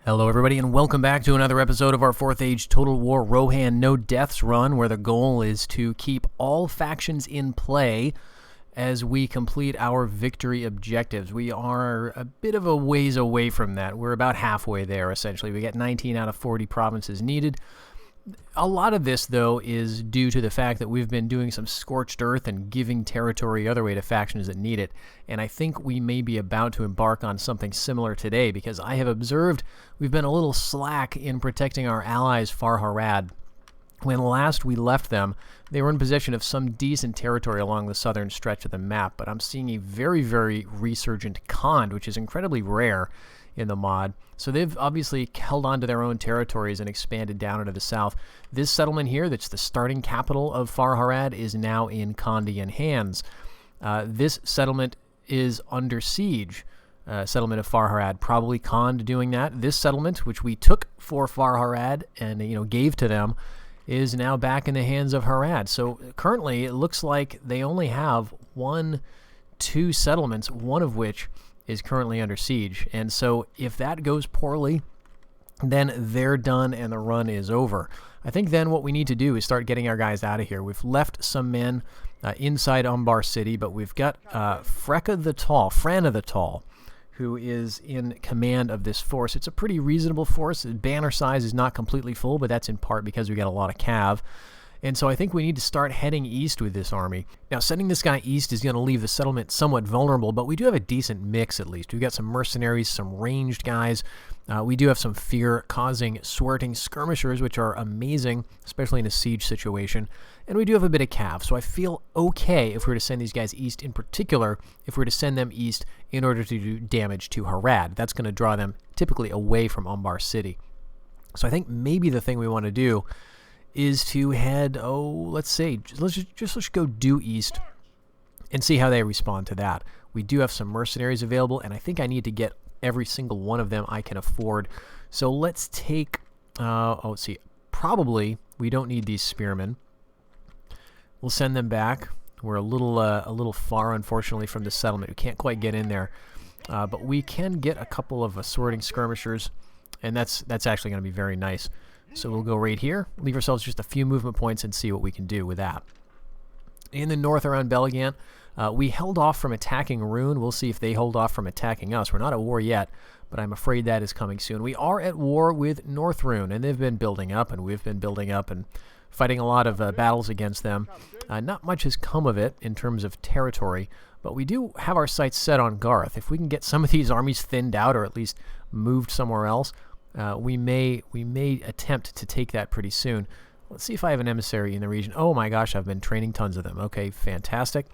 Hello everybody and welcome back to another episode of our 4th Age Total War Rohan No Deaths run, where the goal is to keep all factions in play as we complete our victory objectives. We are a bit of a ways away from that. We're about halfway there, essentially. We get 19 out of 40 provinces needed. A lot of this, though, is due to the fact that we've been doing some scorched earth and giving territory other way to factions that need it, and I think we may be about to embark on something similar today, because I have observed we've been a little slack in protecting our allies far Harad. When last we left them, they were in possession of some decent territory along the southern stretch of the map, but I'm seeing a very, very resurgent Khand, which is incredibly rare in the mod. So they've obviously held on to their own territories and expanded down into the south. This settlement here, that's the starting capital of Far Harad, is now in Khandian hands. This settlement is under siege. Settlement of Far Harad, probably Khand doing that. This settlement, which we took for Far Harad and gave to them, is now back in the hands of Harad. So currently it looks like they only have two settlements, one of which is currently under siege. And so if that goes poorly, then they're done and the run is over. I think then what we need to do is start getting our guys out of here. We've left some men inside Umbar City, but we've got Frana the Tall, who is in command of this force. It's a pretty reasonable force. The banner size is not completely full, but that's in part because we got a lot of cav. And so I think we need to start heading east with this army. Now, sending this guy east is going to leave the settlement somewhat vulnerable, but we do have a decent mix at least. We've got some mercenaries, some ranged guys. We do have some fear-causing, swerting skirmishers, which are amazing, especially in a siege situation. And we do have a bit of cav, so I feel okay if we were to send these guys east, in particular, if we were to send them east in order to do damage to Harad. That's going to draw them typically away from Umbar City. So I think maybe the thing we want to do is to head, let's go due east and see how they respond to that. We do have some mercenaries available, and I think I need to get every single one of them I can afford. So let's take, let's see, probably we don't need these spearmen. We'll send them back. We're a little far, unfortunately, from the settlement. We can't quite get in there, but we can get a couple of assorting skirmishers, and that's actually going to be very nice. So we'll go right here, leave ourselves just a few movement points, and see what we can do with that. In the north around Belgant, we held off from attacking Rhun. We'll see if they hold off from attacking us. We're not at war yet, but I'm afraid that is coming soon. We are at war with North Rhun, and they've been building up, and we've been building up and fighting a lot of battles against them. Not much has come of it in terms of territory, but we do have our sights set on Garth. If we can get some of these armies thinned out or at least moved somewhere else, we may attempt to take that pretty soon. Let's see if I have an emissary in the region. Oh my gosh, I've been training tons of them. Okay, fantastic.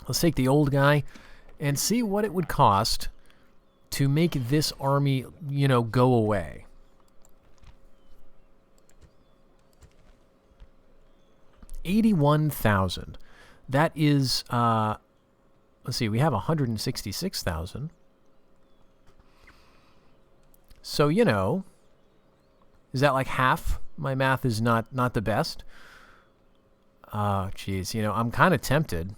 Let's take the old guy and see what it would cost to make this army, go away. $81,000. That is, let's see, we have 166,000. So, is that like half? My math is not the best. Oh, geez, I'm kind of tempted.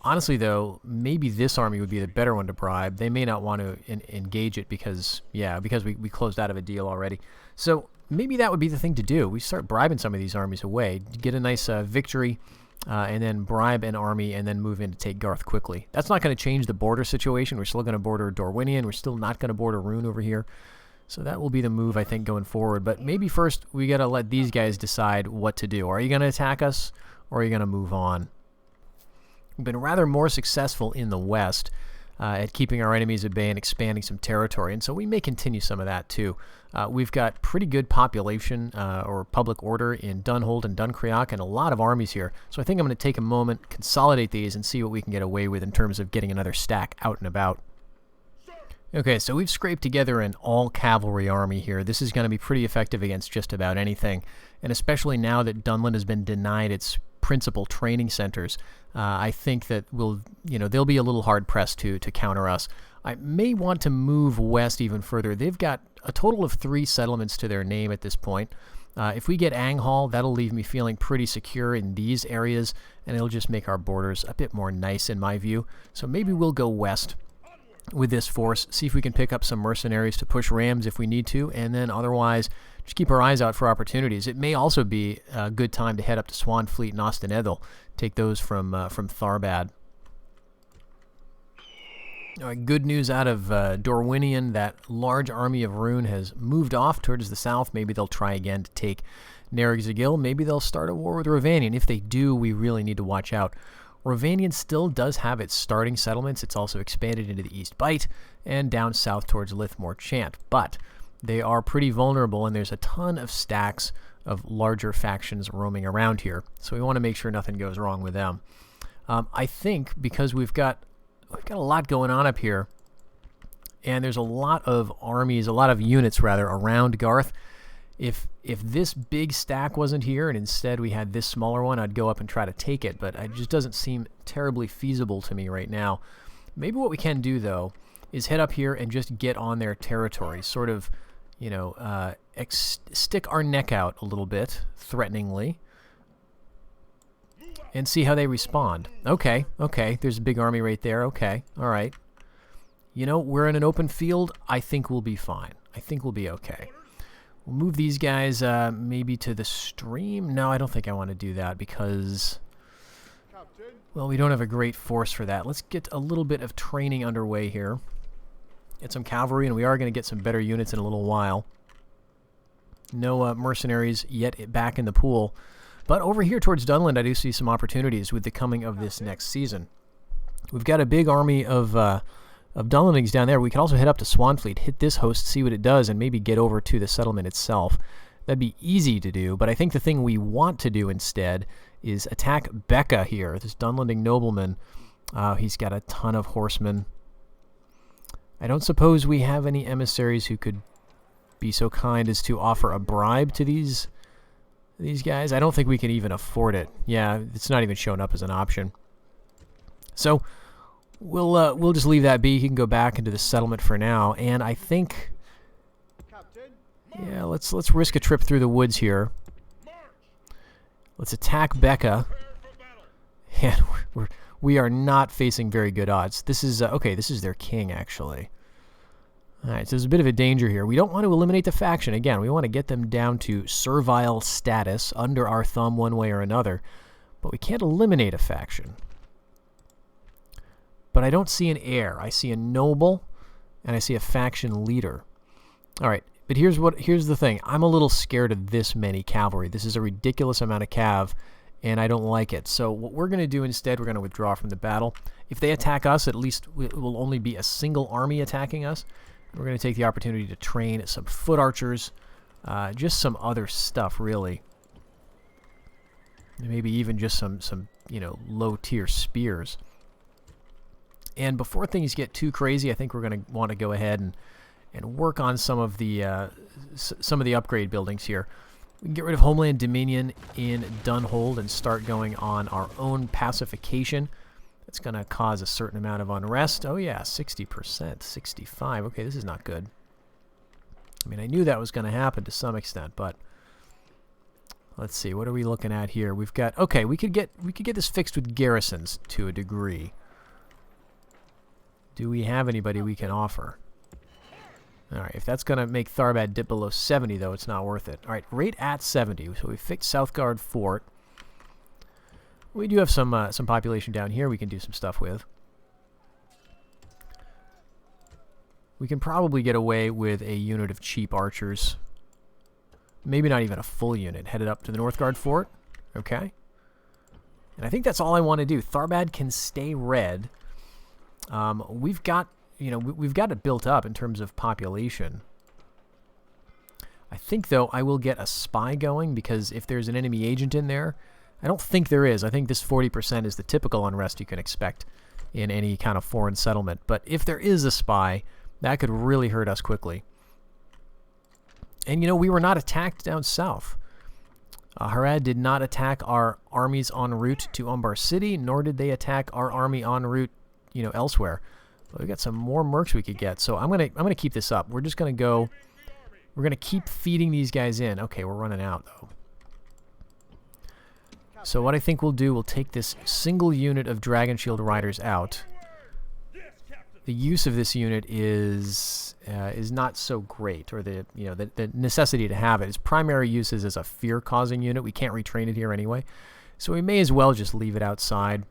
Honestly, though, maybe this army would be the better one to bribe. They may not want to engage it because we closed out of a deal already. So maybe that would be the thing to do. We start bribing some of these armies away, get a nice victory, and then bribe an army and then move in to take Garth quickly. That's not going to change the border situation. We're still going to border Dorwinion. We're still not going to border Rhun over here. So that will be the move, I think, going forward. But maybe first we got to let these guys decide what to do. Are you going to attack us or are you going to move on? We've been rather more successful in the west at keeping our enemies at bay and expanding some territory, and so we may continue some of that too. We've got pretty good population or public order in Dunhold and Dunkreok and a lot of armies here, so I think I'm going to take a moment, consolidate these, and see what we can get away with in terms of getting another stack out and about. Okay, so we've scraped together an all-cavalry army here. This is going to be pretty effective against just about anything, and especially now that Dunland has been denied its principal training centers, I think that they'll be a little hard-pressed to counter us. I may want to move west even further. They've got a total of 3 settlements to their name at this point. If we get Anghal, that'll leave me feeling pretty secure in these areas, and it'll just make our borders a bit more nice in my view. So maybe we'll go west with this force, see if we can pick up some mercenaries to push rams if we need to, and then otherwise just keep our eyes out for opportunities. It may also be a good time to head up to Swanfleet and Ostenedel, take those from Tharbad. All right, good news out of Dorwinion. That large army of Rhun has moved off towards the south. Maybe they'll try again to take Narreg-Zagil. Maybe they'll start a war with Rovanion. If they do, we really need to watch out. Rovanion still does have its starting settlements. It's also expanded into the East Bight and down south towards Lithmore Chant. But they are pretty vulnerable, and there's a ton of stacks of larger factions roaming around here. So we want to make sure nothing goes wrong with them. I think because we've got a lot going on up here, and there's a lot of armies, a lot of units rather, around Garth. If this big stack wasn't here and instead we had this smaller one, I'd go up and try to take it, but it just doesn't seem terribly feasible to me right now. Maybe what we can do, though, is head up here and just get on their territory, sort of, you know, stick our neck out a little bit, threateningly, and see how they respond. Okay, there's a big army right there. Okay, all right. You know, we're in an open field. I think we'll be fine. I think we'll be okay. We'll move these guys maybe to the stream. No, I don't think I want to do that because, well, we don't have a great force for that. Let's get a little bit of training underway here. Get some cavalry, and we are going to get some better units in a little while. No mercenaries yet back in the pool. But over here towards Dunland, I do see some opportunities with the coming of this next season. We've got a big army of Dunlandings down there. We can also head up to Swanfleet, hit this host, see what it does, and maybe get over to the settlement itself. That'd be easy to do, but I think the thing we want to do instead is attack Becca here, this Dunlanding nobleman. He's got a ton of horsemen. I don't suppose we have any emissaries who could be so kind as to offer a bribe to these guys. I don't think we can even afford it. Yeah, it's not even showing up as an option. So we'll just leave that be. He can go back into the settlement for now, and I think, yeah, let's risk a trip through the woods here. Let's attack Becca. And we are not facing very good odds. This is okay. This is their king, actually. All right, so there's a bit of a danger here. We don't want to eliminate the faction. Again, we want to get them down to servile status, under our thumb one way or another. But we can't eliminate a faction. But I don't see an heir. I see a noble, and I see a faction leader. All right, but here's the thing. I'm a little scared of this many cavalry. This is a ridiculous amount of cav, and I don't like it. So what we're going to do instead, we're going to withdraw from the battle. If they attack us, at least it will only be a single army attacking us. We're going to take the opportunity to train some foot archers, just some other stuff, really. Maybe even just some you know, low-tier spears. And before things get too crazy, I think we're going to want to go ahead and work on some of the upgrade buildings here. We can get rid of Homeland Dominion in Dunhold and start going on our own pacification. That's going to cause a certain amount of unrest. Oh yeah, 60%, 65%. Okay, this is not good. I mean, I knew that was going to happen to some extent, but let's see. What are we looking at here? We've got, okay, we could get this fixed with garrisons to a degree. Do we have anybody we can offer? All right, if that's going to make Tharbad dip below 70, though, it's not worth it. All right, rate at 70. So we fixed Southgard Fort. We do have some population down here we can do some stuff with. We can probably get away with a unit of cheap archers. Maybe not even a full unit. Headed up to the Northgard Fort. Okay. And I think that's all I want to do. Tharbad can stay red. We've got, you know, we've got it built up in terms of population. I think, though, I will get a spy going, because if there's an enemy agent in there, I don't think there is. I think this 40% is the typical unrest you can expect in any kind of foreign settlement. But if there is a spy, that could really hurt us quickly. And, you know, we were not attacked down south. Harad did not attack our armies en route to Umbar City, nor did they attack our army en route, you know, elsewhere. But we got some more mercs we could get. So I'm gonna keep this up. We're just gonna go. We're gonna keep feeding these guys in. Okay, we're running out though. So what I think we'll do, we'll take this single unit of Dragon Shield Riders out. the use of this unit is not so great, or the necessity to have it. Its primary use is as a fear-causing unit. We can't retrain it here anyway, so we may as well just leave it outside.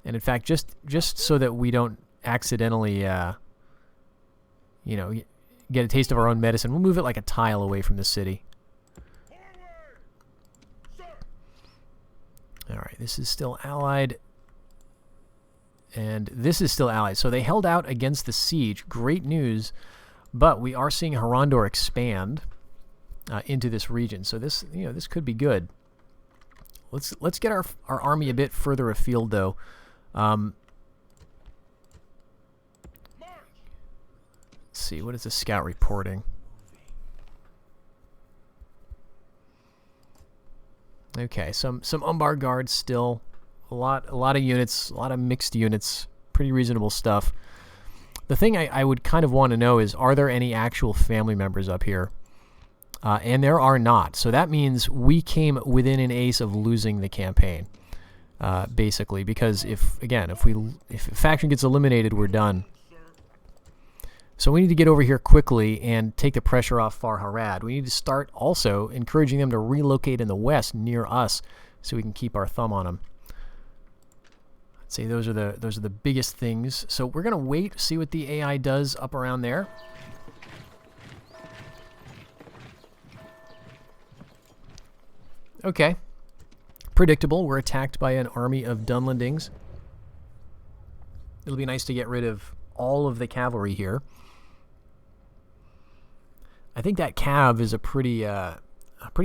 And in fact, just so that we don't accidentally, get a taste of our own medicine, we'll move it like a tile away from the city. All right, this is still allied. And this is still allied. So they held out against the siege. Great news. But we are seeing Harandor expand into this region. So this could be good. Let's get our army a bit further afield, though. Let's see, what is the scout reporting? Okay, some Umbar guards still. A lot of units, a lot of mixed units, pretty reasonable stuff. The thing I would kind of want to know is, are there any actual family members up here? And there are not. So that means we came within an ace of losing the campaign, basically. Because if a faction gets eliminated, we're done. So we need to get over here quickly and take the pressure off Far Harad. We need to start also encouraging them to relocate in the west near us, so we can keep our thumb on them. I'd say those are the biggest things. So we're gonna wait, see what the AI does up around there. Okay, predictable. We're attacked by an army of Dunlandings. It'll be nice to get rid of all of the cavalry here. I think that cav is a pretty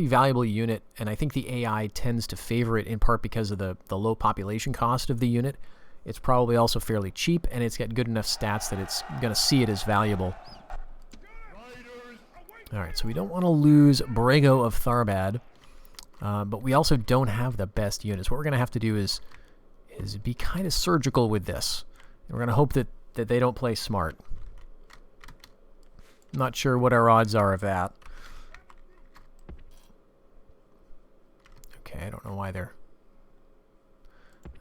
valuable unit, and I think the AI tends to favor it in part because of the low population cost of the unit. It's probably also fairly cheap, and it's got good enough stats that it's going to see it as valuable. Alright, so we don't want to lose Brago of Tharbad, but we also don't have the best units. What we're going to have to do is be kind of surgical with this. And we're going to hope that they don't play smart. Not sure what our odds are of that. Okay, I don't know why they're...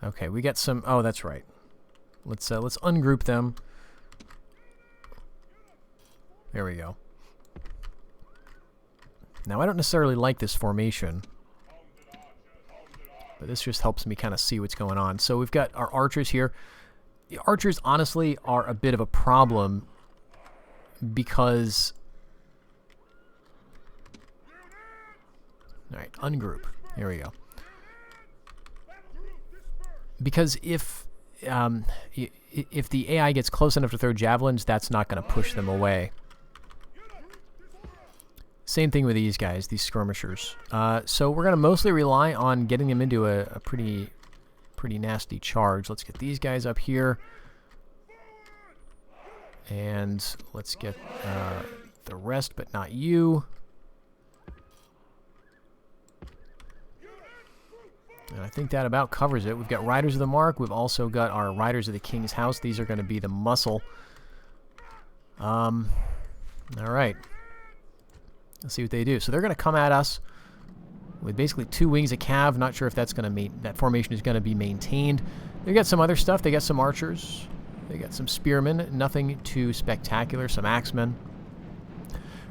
Okay, we got some... Oh, that's right. Let's ungroup them. There we go. Now, I don't necessarily like this formation, but this just helps me kind of see what's going on. So we've got our archers here. The archers, honestly, are a bit of a problem because... Alright, ungroup. Here we go. Because if the AI gets close enough to throw javelins, that's not going to push them away. Same thing with these guys, these skirmishers. So we're going to mostly rely on getting them into a pretty nasty charge. Let's get these guys up here. And let's get the rest, but not you. And I think that about covers it. We've got Riders of the Mark. We've also got our Riders of the King's House. These are going to be the muscle. All right. Let's see what they do. So they're going to come at us with basically 2 wings of cav. Not sure if that's going to that formation is going to be maintained. They got some other stuff. They got some archers. They got some spearmen. Nothing too spectacular. Some axemen.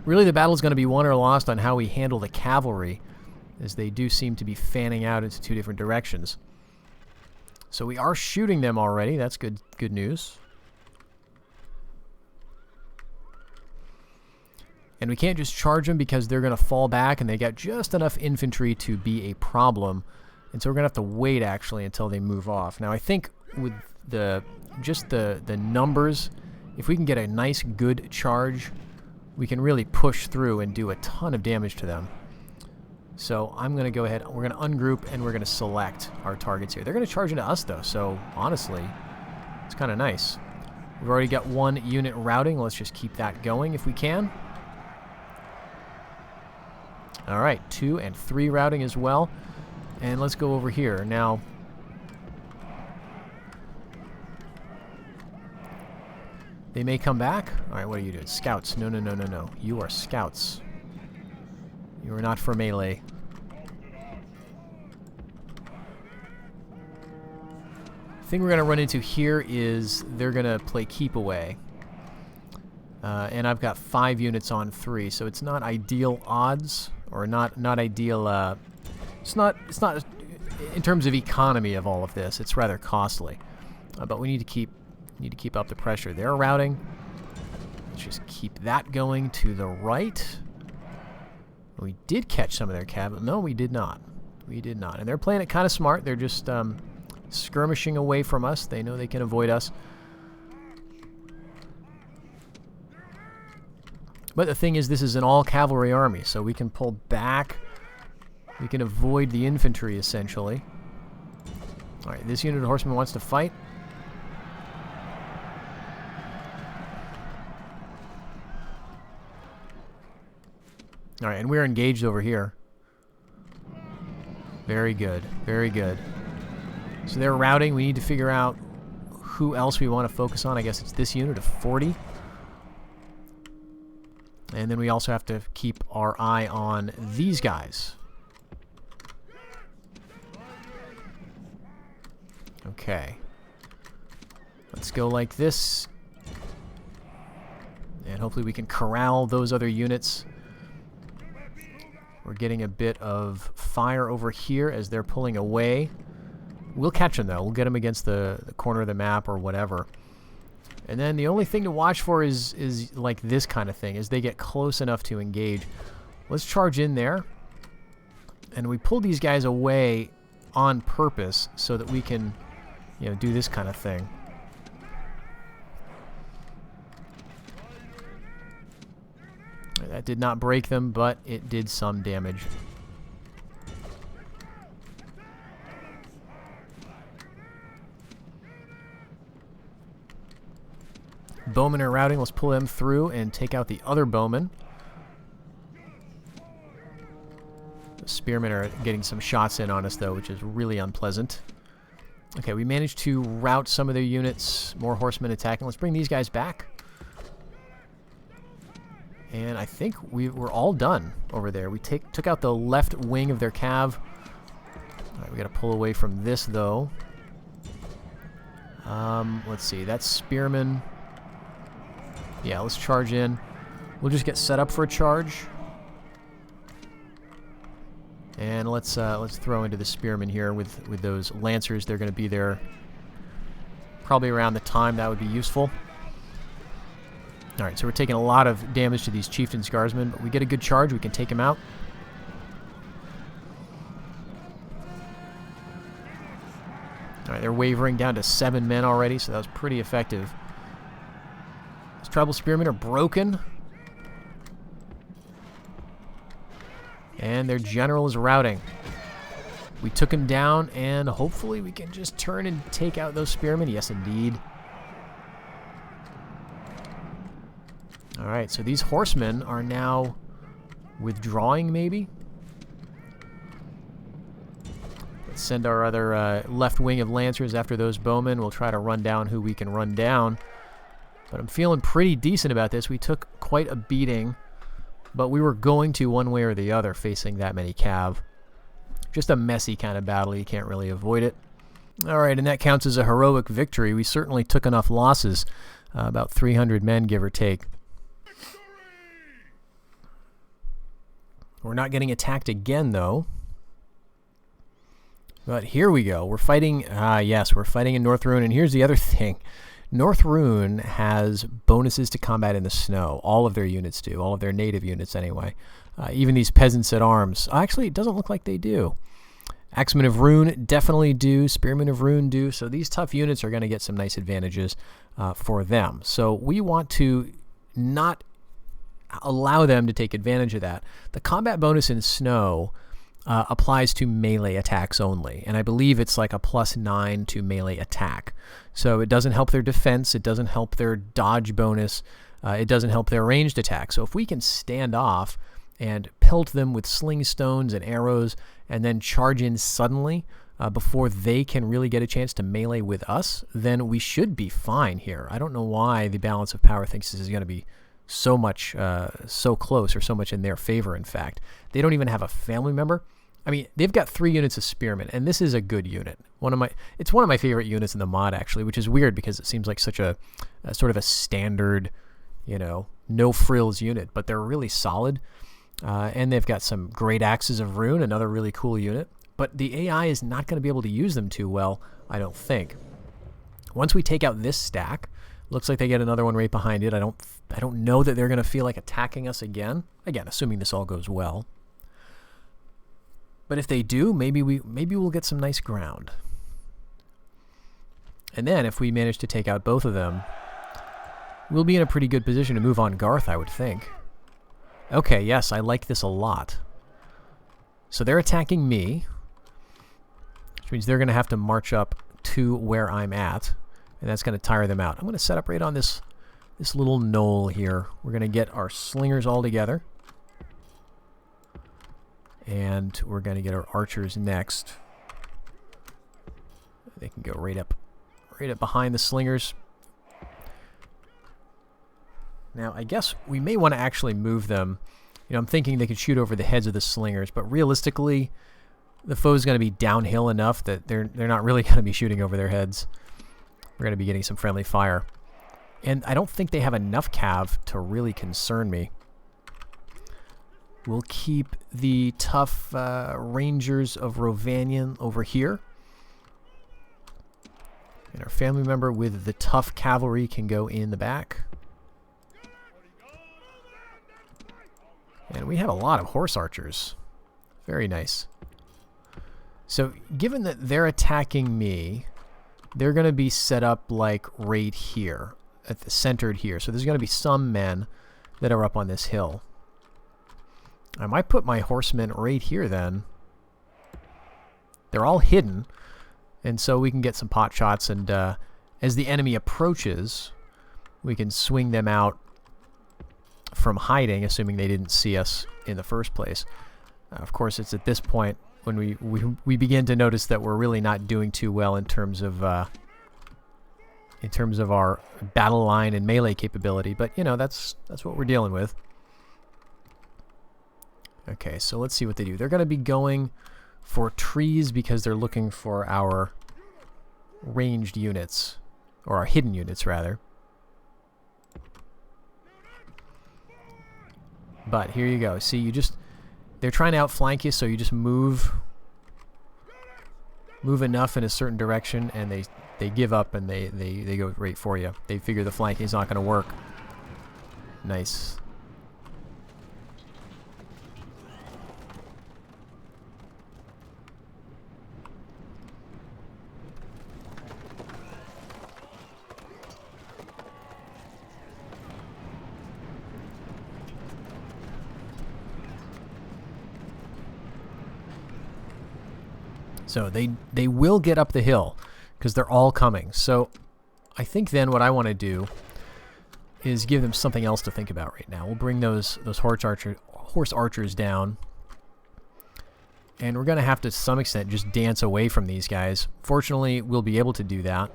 Really, the battle is going to be won or lost on how we handle the cavalry, as they do seem to be fanning out into 2 different directions. So we are shooting them already. That's good news. And we can't just charge them because they're going to fall back, and they got just enough infantry to be a problem. And so we're going to have to wait, actually, until they move off. Now, I think with the numbers, if we can get a nice, good charge, we can really push through and do a ton of damage to them. So I'm going to go ahead, we're going to ungroup, and we're going to select our targets here. They're going to charge into us, though, so honestly, it's kind of nice. We've already got 1 unit routing. Let's just keep that going if we can. All right, 2 and 3 routing as well. And let's go over here. Now, they may come back. All right, what are you doing? Scouts. No. You are scouts. You are not for melee. The thing we're going to run into here is they're going to play keep away. And I've got 5 units on 3, so it's not ideal odds, or not ideal. It's not in terms of economy of all of this. It's rather costly, but we need to keep up the pressure. They're routing. Let's just keep that going to the right. We did catch some of their cav. No, we did not. We did not. And they're playing it kind of smart. They're just skirmishing away from us. They know they can avoid us. But the thing is, this is an all-cavalry army, so we can pull back. We can avoid the infantry, essentially. All right, this unit of horsemen wants to fight. All right, and we're engaged over here. Very good, very good. So they're routing. We need to figure out who else we want to focus on. I guess it's this unit of 40. And then we also have to keep our eye on these guys. Okay. Let's go like this. And hopefully we can corral those other units. We're getting a bit of fire over here as they're pulling away. We'll catch them, though. We'll get them against the corner of the map or whatever. And then the only thing to watch for is like this kind of thing, as they get close enough to engage. Let's charge in there. And we pull these guys away on purpose so that we can, you know, do this kind of thing. That did not break them, but it did some damage. Bowmen are routing. Let's pull them through and take out the other bowmen. The spearmen are getting some shots in on us, though, which is really unpleasant. Okay, we managed to rout some of their units. More horsemen attacking. Let's bring these guys back. And I think we're all done over there. We took out the left wing of their cav. All right, we got to pull away from this, though. Let's see. That's spearmen. Yeah, let's charge in. We'll just get set up for a charge. And let's throw into the spearmen here with those lancers. They're going to be there probably around the time that would be useful. All right, so we're taking a lot of damage to these chieftains guardsmen, but we get a good charge. We can take them out. All right, they're wavering down to 7 men already, so that was pretty effective. These tribal spearmen are broken. And their general is routing. We took him down, and hopefully we can just turn and take out those spearmen. Yes, indeed. All right, so these horsemen are now withdrawing, maybe? Let's send our other left wing of lancers after those bowmen. We'll try to run down who we can run down. But I'm feeling pretty decent about this. We took quite a beating, but we were going to one way or the other facing that many cav. Just a messy kind of battle. You can't really avoid it. All right, and that counts as a heroic victory. We certainly took enough losses, about 300 men, give or take. We're not getting attacked again, though. But here we go. We're fighting, yes, we're fighting in North Rhun. And here's the other thing. North Rhun has bonuses to combat in the snow. All of their units do. All of their native units, anyway. Even these peasants at arms. Actually, it doesn't look like they do. Axemen of Rhun definitely do. Spearmen of Rhun do. So these tough units are going to get some nice advantages for them. So we want to not allow them to take advantage of that. The combat bonus in snow applies to melee attacks only, and I believe it's like a +9 to melee attack. So it doesn't help their defense, it doesn't help their dodge bonus, it doesn't help their ranged attack. So if we can stand off and pelt them with sling stones and arrows and then charge in suddenly before they can really get a chance to melee with us, then we should be fine here. I don't know why the balance of power thinks this is going to be so much, so close, or so much in their favor, in fact. They don't even have a family member. I mean, they've got 3 units of spearmen, and this is a good unit. It's one of my favorite units in the mod, actually, which is weird because it seems like such a sort of a standard, no frills unit, but they're really solid. And they've got some great axes of Rhun, another really cool unit. But the AI is not going to be able to use them too well, I don't think. Once we take out this stack, looks like they get another one right behind it. I don't know that they're going to feel like attacking us again. Again, assuming this all goes well. But if they do, maybe we'll get some nice ground. And then if we manage to take out both of them, we'll be in a pretty good position to move on Garth, I would think. Okay, yes, I like this a lot. So they're attacking me, which means they're going to have to march up to where I'm at, and that's going to tire them out. I'm going to set up right on this little knoll here. We're going to get our slingers all together, and we're going to get our archers next. They can go right up behind the slingers. Now, I guess we may want to actually move them. I'm thinking they could shoot over the heads of the slingers, but realistically, the foe's going to be downhill enough that they're not really going to be shooting over their heads. We're going to be getting some friendly fire. And I don't think they have enough cav to really concern me. We'll keep the tough Rangers of Rovanion over here. And our family member with the tough cavalry can go in the back. And we have a lot of horse archers. Very nice. So, given that they're attacking me, they're going to be set up like right here, centered here. So there's going to be some men that are up on this hill. I might put my horsemen right here then. They're all hidden, and so we can get some pot shots, and as the enemy approaches, we can swing them out from hiding, assuming they didn't see us in the first place. Of course, it's at this point when we begin to notice that we're really not doing too well in terms of our battle line and melee capability. But that's what we're dealing with. Okay, so let's see what they do. They're going to be going for trees because they're looking for our ranged units, or our hidden units rather. But here you go. See, they're trying to outflank you, so you just move enough in a certain direction, and they give up, and they go right for you. They figure the flanking is not going to work. Nice. So they will get up the hill because they're all coming. So I think then what I want to do is give them something else to think about right now. We'll bring those horse archers down, and we're going to have to some extent just dance away from these guys. Fortunately, we'll be able to do that.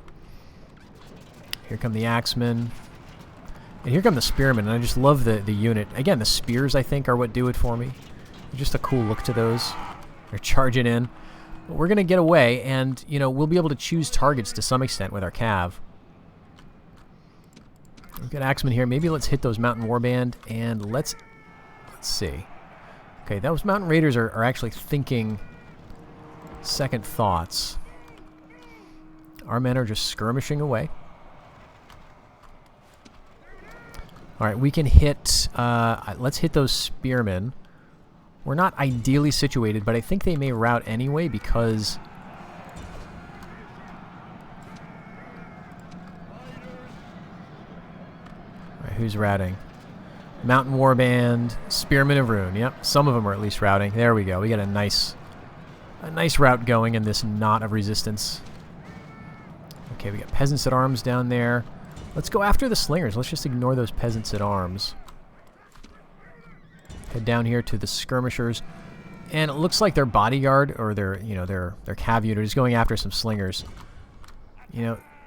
Here come the axemen, and here come the spearmen. And I just love the unit. Again, the spears I think are what do it for me. Just a cool look to those. They're charging in. But we're going to get away, and, we'll be able to choose targets to some extent with our cav. We've got axemen here. Maybe let's hit those mountain warband, and let's see. Okay, those mountain raiders are actually thinking second thoughts. Our men are just skirmishing away. All right, we can hit, let's hit those spearmen. We're not ideally situated, but I think they may rout anyway because... All right, who's routing? Mountain Warband, Spearmen of Rhun. Yep, some of them are at least routing. There we go. We got a nice route going in this knot of resistance. Okay, we got peasants at arms down there. Let's go after the slingers. Let's just ignore those peasants at arms. Head down here to the skirmishers, and it looks like their bodyguard or their cav unit is going after some slingers.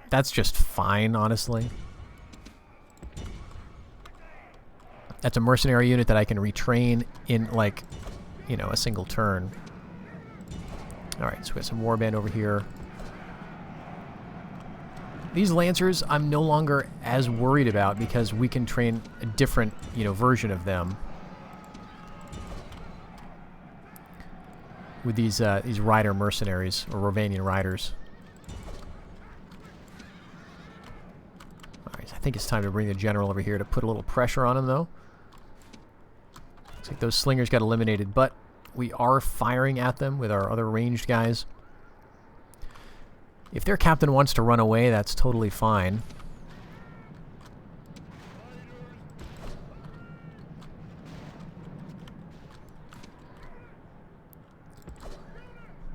That's just fine, honestly. That's a mercenary unit that I can retrain in a single turn. All right, so we got some warband over here, These Lancers I'm no longer as worried about because we can train a different, version of them. With these rider mercenaries, or Rovanian riders. Alright, I think it's time to bring the general over here to put a little pressure on him, though. Looks like those slingers got eliminated, but we are firing at them with our other ranged guys. If their captain wants to run away, that's totally fine.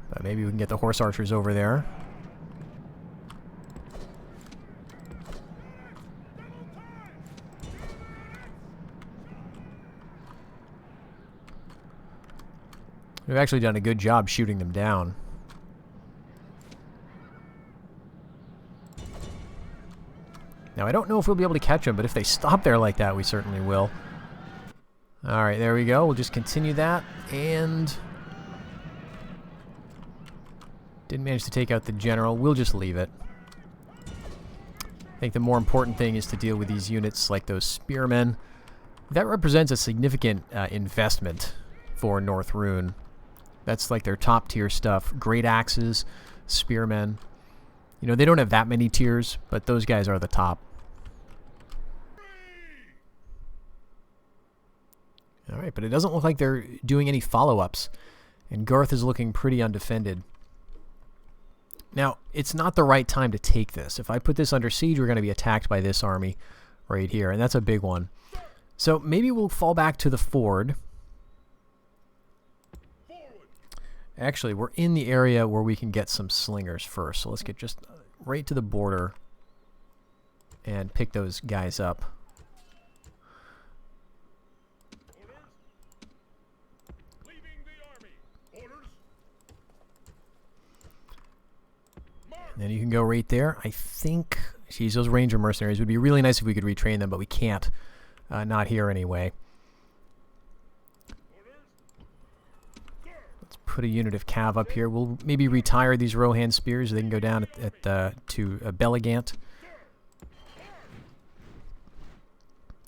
But maybe we can get the horse archers over there. We've actually done a good job shooting them down. Now, I don't know if we'll be able to catch them, but if they stop there like that, we certainly will. Alright, there we go. We'll just continue that, and... didn't manage to take out the general. We'll just leave it. I think the more important thing is to deal with these units like those spearmen. That represents a significant investment for North Rhun. That's like their top tier stuff. Great axes, spearmen. They don't have that many tiers, but those guys are the top. Alright, but it doesn't look like they're doing any follow-ups. And Garth is looking pretty undefended. Now, it's not the right time to take this. If I put this under siege, we're going to be attacked by this army right here, and that's a big one. So maybe we'll fall back to the ford. Actually, we're in the area where we can get some slingers first. So let's get just right to the border and pick those guys up. And then you can go right there. I think, geez, those ranger mercenaries would be really nice if we could retrain them, but we can't. Not here anyway. Let's put a unit of cav up here. We'll maybe retire these Rohan spears. They can go down to Belligant.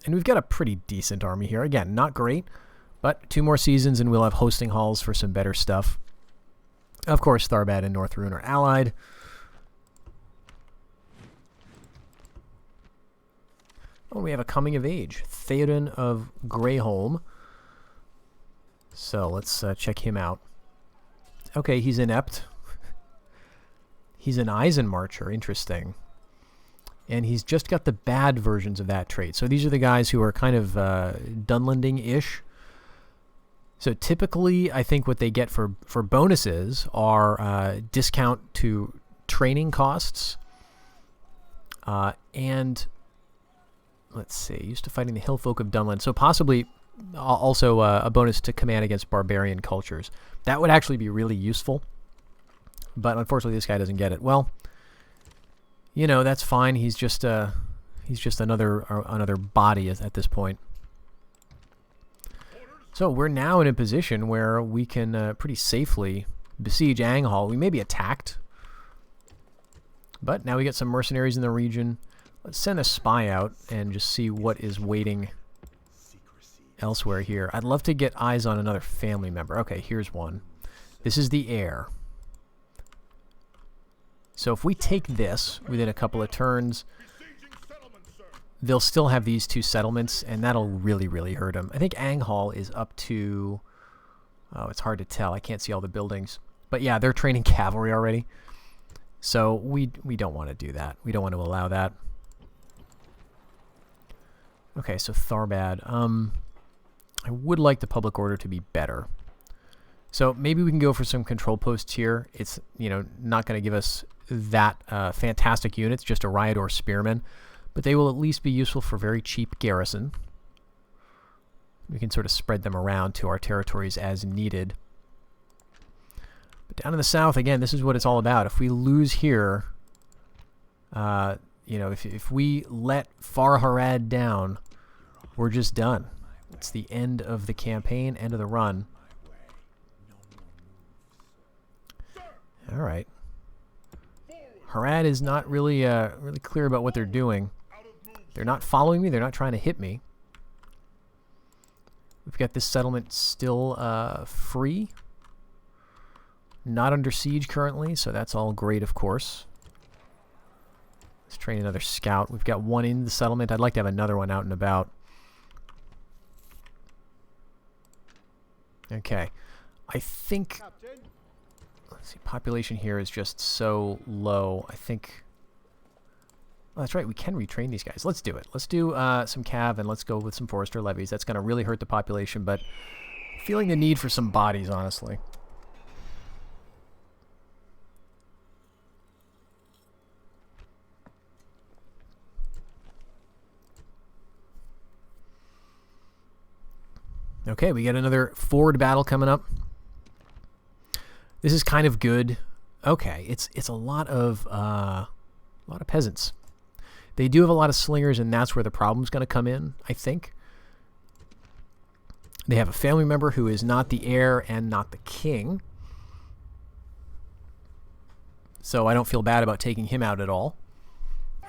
And we've got a pretty decent army here. Again, not great, but 2 more seasons and we'll have hosting halls for some better stuff. Of course, Tharbad and North Rhun are allied. Oh, we have a coming of age, Theoden of Greyholm. So let's check him out. Okay, he's inept. He's an Eisenmarcher, interesting. And he's just got the bad versions of that trait. So these are the guys who are kind of Dunlanding-ish. So typically, I think what they get for bonuses are discount to training costs. And... let's see, used to fighting the Hillfolk of Dunland. So possibly also a bonus to command against barbarian cultures. That would actually be really useful. But unfortunately, this guy doesn't get it. Well, that's fine. He's just another body at this point. So we're now in a position where we can pretty safely besiege Anghal. We may be attacked, but now we get some mercenaries in the region. Let's send a spy out and just see what is waiting elsewhere here. I'd love to get eyes on another family member. Okay, here's one. This is the heir. So if we take this within a couple of turns, they'll still have these 2 settlements, and that'll really, really hurt them. I think Anghal is up to... oh, it's hard to tell. I can't see all the buildings. But yeah, they're training cavalry already. So we don't want to do that. We don't want to allow that. Okay, so Tharbad. I would like the public order to be better. So maybe we can go for some control posts here. It's, not going to give us that fantastic units, just a riot or spearmen. But they will at least be useful for very cheap garrison. We can sort of spread them around to our territories as needed. But down in the south, again, this is what it's all about. If we lose here, if we let Far Harad down, we're just done. It's the end of the campaign, end of the run. Alright. Harad is not really really clear about what they're doing. They're not following me. They're not trying to hit me. We've got this settlement still free. Not under siege currently, so that's all great, of course. Let's train another scout. We've got one in the settlement. I'd like to have another one out and about. Okay. I think... Let's see, population here is just so low. I think... Oh, that's right, we can retrain these guys. Let's do it. Let's do some cav and let's go with some forester levies. That's going to really hurt the population, but feeling the need for some bodies, honestly. Okay, we got another ford battle coming up. This is kind of good. Okay, it's a lot of peasants. They do have a lot of slingers, and that's where the problem's going to come in, I think. They have a family member who is not the heir and not the king. So I don't feel bad about taking him out at all.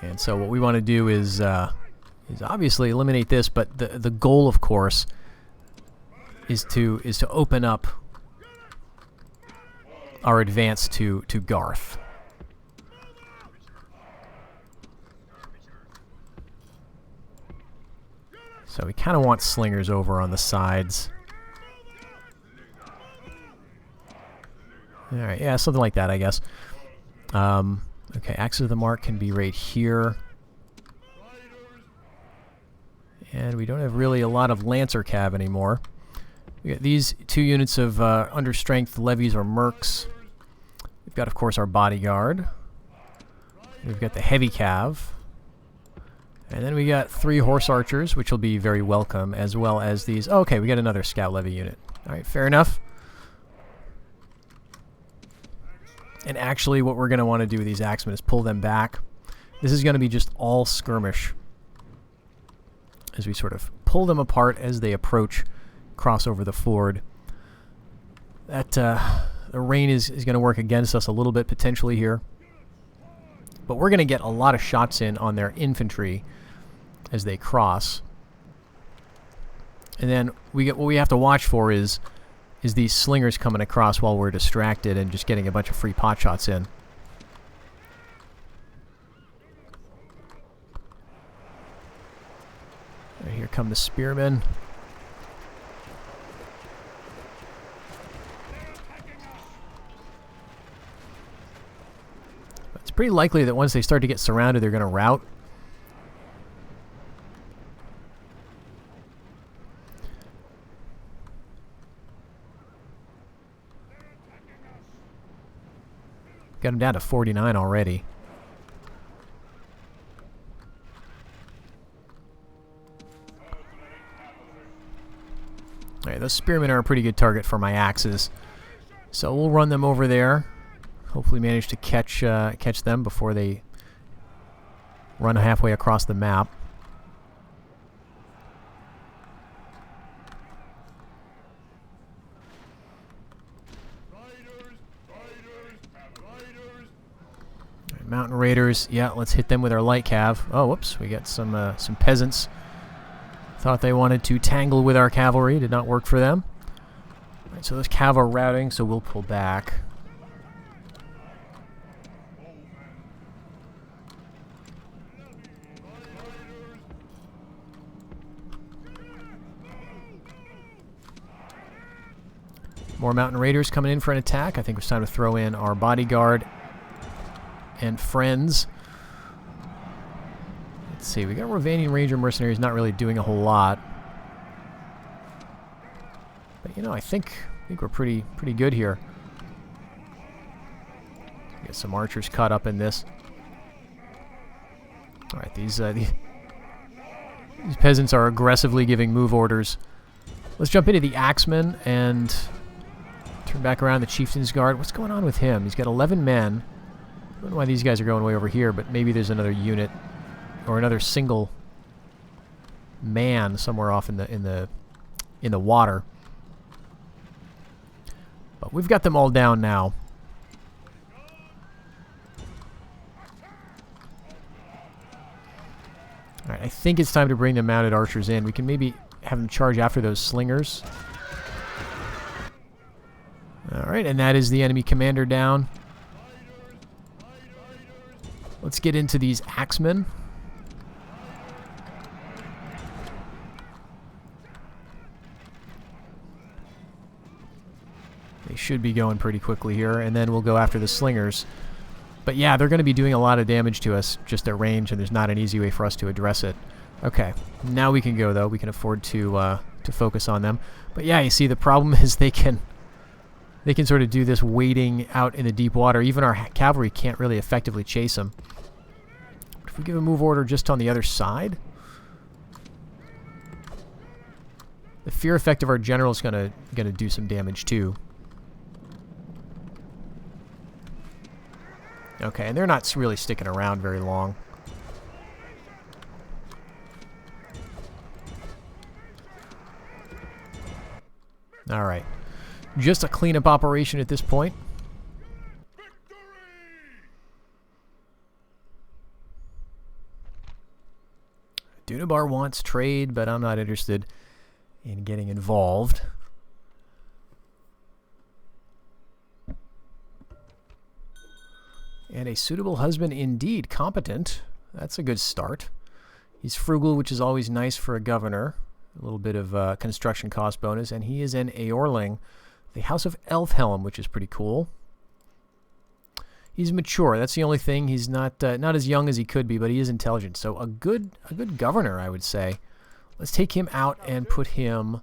And so what we want to do is obviously eliminate this, but the goal, of course, is to open up our advance to Garth. So we kind of want slingers over on the sides. Alright, yeah, something like that, I guess. Okay, Axis of the Mark can be right here. And we don't have really a lot of Lancer Cav anymore. We got these two units of understrength levies or mercs. We've got, of course, our bodyguard. We've got the heavy cav. And then we got 3 horse archers, which will be very welcome, as well as these... Oh, okay, we got another scout levy unit. Alright, fair enough. And actually, what we're going to want to do with these axemen is pull them back. This is going to be just all skirmish. As we sort of pull them apart as they approach, cross over the ford. That, the rain is going to work against us a little bit, potentially, here. But we're going to get a lot of shots in on their infantry as they cross. And then what we have to watch for is these slingers coming across while we're distracted and just getting a bunch of free pot shots in. And here come the spearmen. It's pretty likely that once they start to get surrounded, they're going to rout. Got them down to 49 already. Alright, those spearmen are a pretty good target for my axes. So we'll run them over there. Hopefully manage to catch them before they run halfway across the map. Mountain Raiders, yeah, let's hit them with our light cav. Oh, whoops, we got some peasants. Thought they wanted to tangle with our cavalry, did not work for them. Alright, so those cav are routing, so we'll pull back. More Mountain Raiders coming in for an attack. I think it's time to throw in our bodyguard and friends. Let's see, we got Rovanian Ranger mercenaries not really doing a whole lot. But you know, I think we're pretty good here. Get some archers caught up in this. Alright, these peasants are aggressively giving move orders. Let's jump into the axemen and turn back around the chieftain's guard. What's going on with him? He's got 11 men. I don't know why these guys are going way over here, but maybe there's another unit or another single man somewhere off in the water. But we've got them all down now. I think it's time to bring the mounted archers in. We can maybe have them charge after those slingers. Alright, and that is the enemy commander down. Let's get into these axemen. They should be going pretty quickly here, and then we'll go after the slingers. But yeah, they're going to be doing a lot of damage to us just at range, and there's not an easy way for us to address it. Okay, now we can go, though. We can afford to focus on them. But yeah, you see, the problem is they can sort of do this waiting out in the deep water. Even our cavalry can't really effectively chase them. If we give a move order just on the other side, the fear effect of our general is gonna do some damage too. Okay, and they're not really sticking around very long. All right. Just a cleanup operation at this point. Dunabar wants trade, but I'm not interested in getting involved. And a suitable husband indeed. Competent. That's a good start. He's frugal, which is always nice for a governor. A little bit of construction cost bonus. And he is an Aorling. The House of Elfhelm, which is pretty cool. He's mature. That's the only thing. He's not as young as he could be, but he is intelligent. So a good governor, I would say. Let's take him out and put him.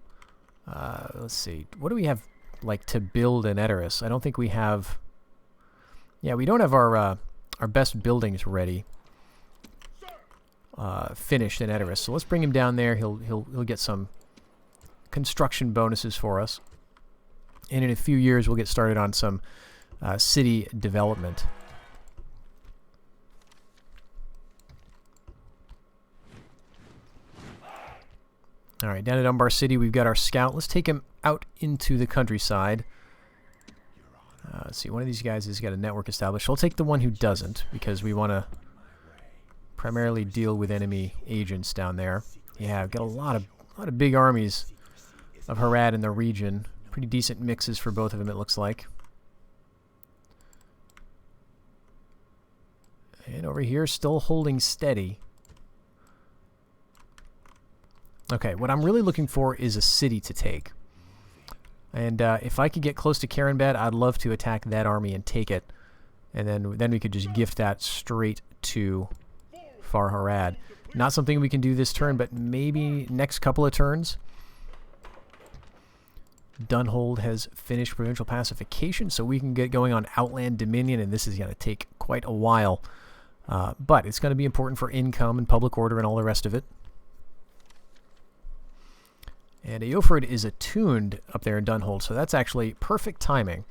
Let's see. What do we have like to build in Edoras? I don't think we have. Yeah, we don't have our best buildings ready. Finished in Edoras. So let's bring him down there. He'll get some construction bonuses for us. And in a few years, we'll get started on some city development. All right, down at Umbar City, we've got our scout. Let's take him out into the countryside. Let's see, one of these guys has got a network established. We'll take the one who doesn't, because we want to primarily deal with enemy agents down there. Yeah, we've got a lot of big armies of Harad in the region. Pretty decent mixes for both of them, it looks like. And over here, still holding steady. Okay, what I'm really looking for is a city to take. And if I could get close to Karenbad, I'd love to attack that army and take it. And then we could just gift that straight to Far Harad. Not something we can do this turn, but maybe next couple of turns. Dunhold has finished provincial pacification, so we can get going on Outland Dominion, and this is going to take quite a while. But it's going to be important for income and public order and all the rest of it. And Eofrid is attuned up there in Dunhold, so that's actually perfect timing.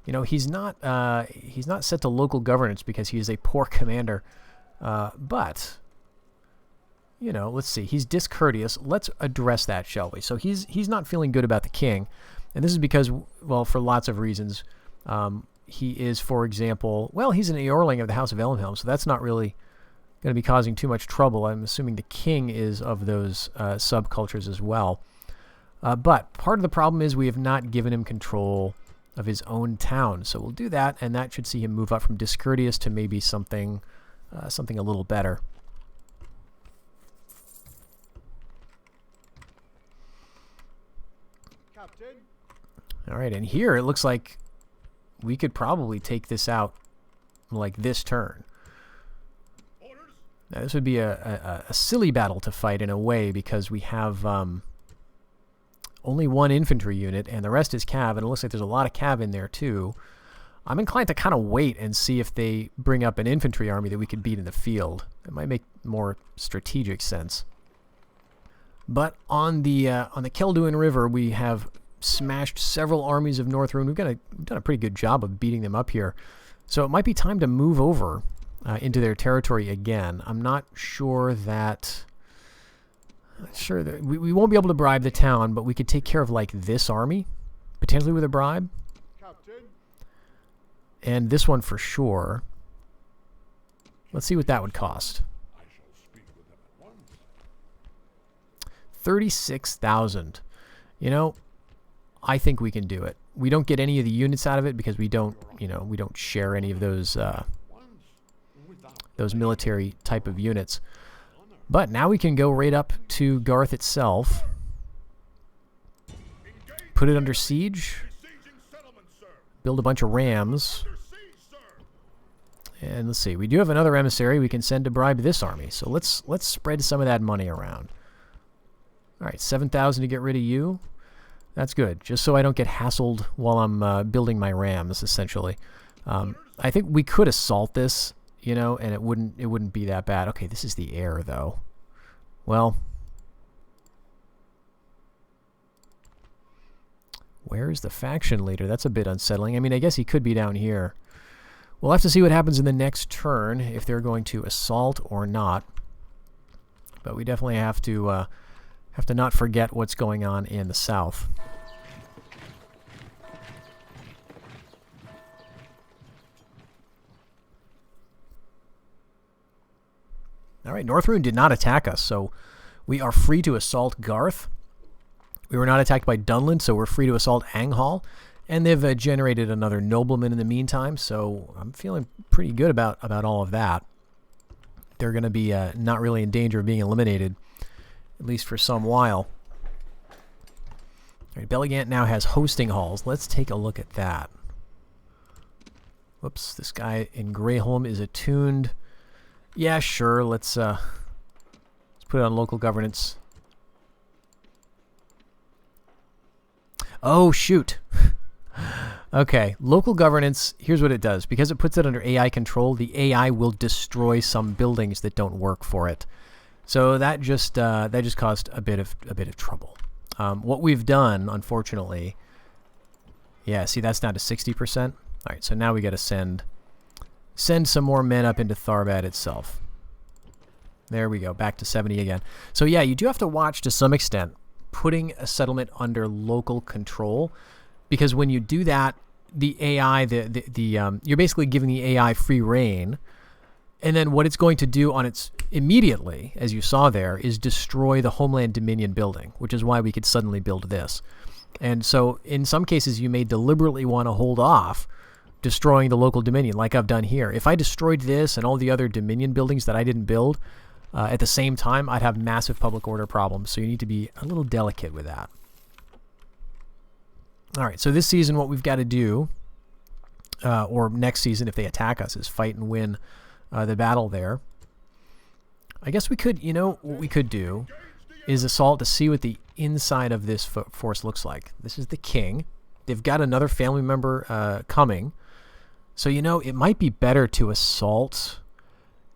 You know, he's not set to local governance because he is a poor commander. But, you know, let's see. He's discourteous. Let's address that, shall we? So he's not feeling good about the king. And this is because, well, for lots of reasons. He is, for example, well, he's an Eorling of the House of Elmhelm, so that's not really going to be causing too much trouble. I'm assuming the king is of those subcultures as well. But part of the problem is we have not given him control of his own town. So we'll do that, and that should see him move up from discourteous to maybe something a little better. Captain. All right, and here it looks like we could probably take this out like this turn. Now, this would be a silly battle to fight in a way because we have only one infantry unit and the rest is cav, and it looks like there's a lot of cav in there too. I'm inclined to kind of wait and see if they bring up an infantry army that we could beat in the field. It might make more strategic sense. But on the Kelduin River, we have smashed several armies of North Rhun. We've done a pretty good job of beating them up here. So it might be time to move over into their territory again. I'm not sure that... we won't be able to bribe the town, but we could take care of like this army, potentially with a bribe. Captain. And this one for sure. Let's see what that would cost. 36,000. You know, I think we can do it. We don't get any of the units out of it because we don't, you know, we don't share any of those military type of units. But now we can go right up to Garth itself. Put it under siege. Build a bunch of rams. And let's see, we do have another emissary we can send to bribe this army. So let's spread some of that money around. All right, 7,000 to get rid of you. That's good, just so I don't get hassled while I'm building my rams, essentially. I think we could assault this, you know, and it wouldn't be that bad. Okay, this is the air, though. Well, where is the faction leader? That's a bit unsettling. I mean, I guess he could be down here. We'll have to see what happens in the next turn, if they're going to assault or not. But we definitely have to not forget what's going on in the south. All right, North Rhun did not attack us, so we are free to assault Garth. We were not attacked by Dunland, so we're free to assault Anghal. And they've generated another nobleman in the meantime, so I'm feeling pretty good about all of that. They're going to be not really in danger of being eliminated, at least for some while. All right, Belligant now has hosting halls. Let's take a look at that. Whoops, this guy in Greyholm is attuned. Yeah, sure, let's put it on local governance. Oh, shoot. Okay, local governance, here's what it does. Because it puts it under AI control, the AI will destroy some buildings that don't work for it. So that just caused a bit of trouble. What we've done, unfortunately, yeah, see, that's down to 60%. All right, so now we got to send some more men up into Tharbad itself. There we go, back to 70 again. So yeah, you do have to watch to some extent putting a settlement under local control, because when you do that, the AI, you're basically giving the AI free reign, and then what it's going to do on its immediately, as you saw there, is destroy the Homeland Dominion building, which is why we could suddenly build this. And so in some cases, you may deliberately want to hold off destroying the local Dominion, like I've done here. If I destroyed this and all the other Dominion buildings that I didn't build at the same time, I'd have massive public order problems. So you need to be a little delicate with that. All right, so this season what we've got to do, or next season if they attack us, is fight and win the battle there. I guess we could, you know, what we could do is assault to see what the inside of this force looks like. This is the king. They've got another family member coming. So, you know, it might be better to assault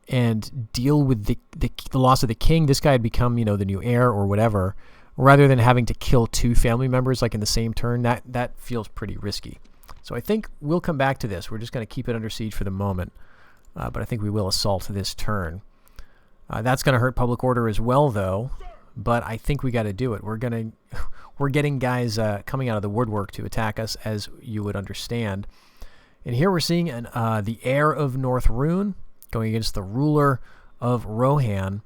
and deal with the loss of the king. This guy had become, you know, the new heir or whatever, rather than having to kill two family members like in the same turn. That feels pretty risky. So I think we'll come back to this. We're just going to keep it under siege for the moment. But I think we will assault this turn. That's going to hurt public order as well, though. But I think we got to do it. We're getting guys coming out of the woodwork to attack us, as you would understand. And here we're seeing the heir of North Rhun going against the ruler of Rohan.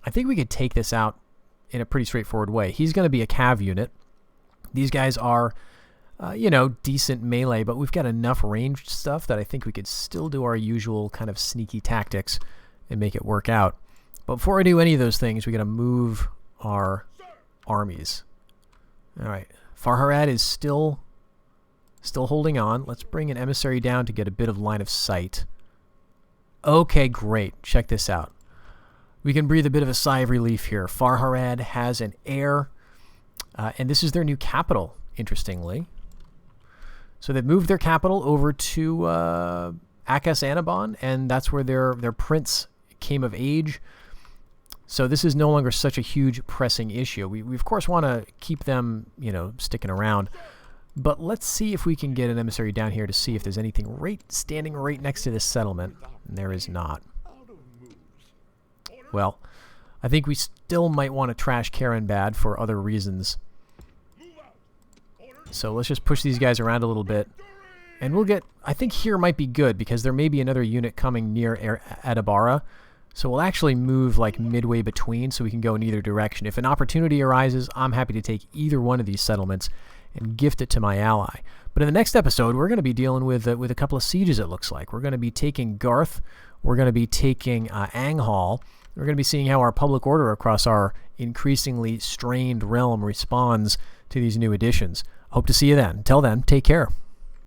I think we could take this out in a pretty straightforward way. He's going to be a cav unit. These guys are, you know, decent melee, but we've got enough ranged stuff that I think we could still do our usual kind of sneaky tactics and make it work out. But before I do any of those things, we got to move our armies. All right, Harad is still holding on. Let's bring an emissary down to get a bit of line of sight. Okay, great. Check this out. We can breathe a bit of a sigh of relief here. Harad has an heir, and this is their new capital, interestingly. So they've moved their capital over to Akas Anabon, and that's where their prince came of age. So this is no longer such a huge pressing issue. We of course want to keep them, you know, sticking around. But let's see if we can get an emissary down here to see if there's anything standing right next to this settlement. And there is not. Well, I think we still might want to trash Karenbad for other reasons. So let's just push these guys around a little bit. And we'll get, I think here might be good, because there may be another unit coming near Adabara. So we'll actually move like midway between so we can go in either direction. If an opportunity arises, I'm happy to take either one of these settlements and gift it to my ally. But in the next episode, we're going to be dealing with a couple of sieges, it looks like. We're going to be taking Garth. We're going to be taking Anghal. We're going to be seeing how our public order across our increasingly strained realm responds to these new additions. Hope to see you then. Until then, take care.